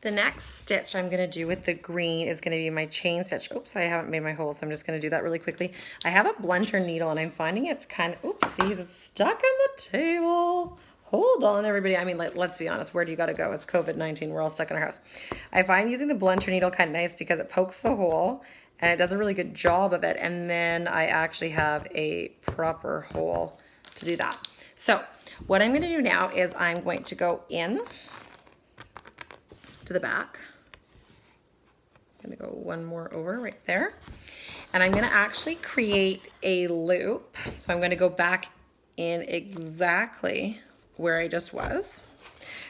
The next stitch I'm gonna do with the green is gonna be my chain stitch. Oops, I haven't made my hole, so I'm just gonna do that really quickly. I have a blunter needle and I'm finding it's kind of, oopsies, it's stuck on the table. Hold on, everybody. I mean, let's be honest, where do you gotta go? It's COVID-19, we're all stuck in our house. I find using the blunter needle kind of nice because it pokes the hole and it does a really good job of it. And then I actually have a proper hole to do that. So what I'm gonna do now is I'm going to go in to the back. I'm gonna go one more over right there. And I'm gonna actually create a loop. So I'm gonna go back in exactly where I just was.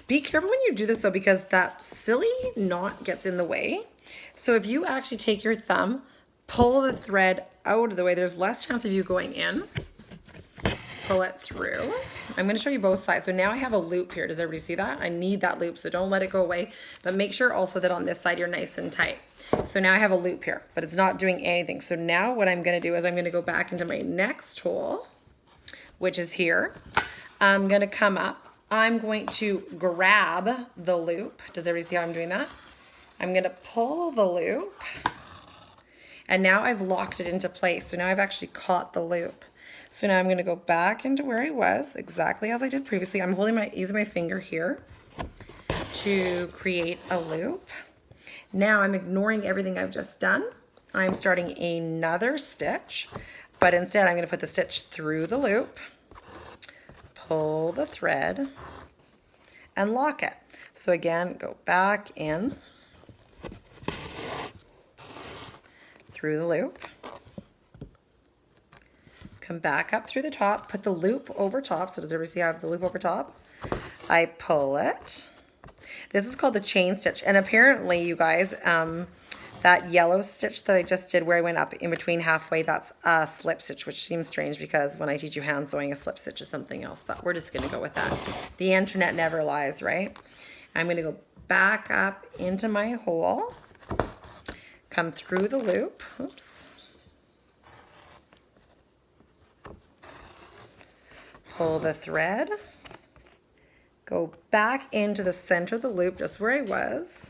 Be careful when you do this though, because that silly knot gets in the way. So if you actually take your thumb, pull the thread out of the way, there's less chance of you going in. Pull it through. I'm going to show you both sides. So now I have a loop here. Does everybody see that? I need that loop, so don't let it go away. But make sure also that on this side you're nice and tight. So now I have a loop here, but it's not doing anything. So now what I'm going to do is I'm going to go back into my next hole, which is here. I'm going to come up. I'm going to grab the loop. Does everybody see how I'm doing that? I'm going to pull the loop. And now I've locked it into place. So now I've actually caught the loop. So now I'm going to go back into where I was, exactly as I did previously. I'm using my finger here to create a loop. Now I'm ignoring everything I've just done. I'm starting another stitch, but instead I'm going to put the stitch through the loop, pull the thread, and lock it. So again, go back in through the loop. Come back up through the top, put the loop over top. So does everybody see I have the loop over top? I pull it. This is called the chain stitch. And apparently, you guys, that yellow stitch that I just did where I went up in between halfway, that's a slip stitch, which seems strange because when I teach you hand sewing, a slip stitch is something else, but we're just gonna go with that. The internet never lies, right? I'm gonna go back up into my hole, come through the loop, oops. Pull the thread, go back into the center of the loop, just where I was.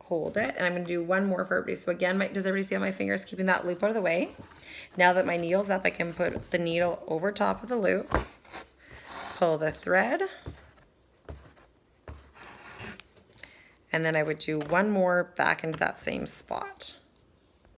Hold it, and I'm gonna do one more for everybody. So again, does everybody see how my fingers keeping that loop out of the way? Now that my needle's up, I can put the needle over top of the loop, pull the thread, and then I would do one more back into that same spot.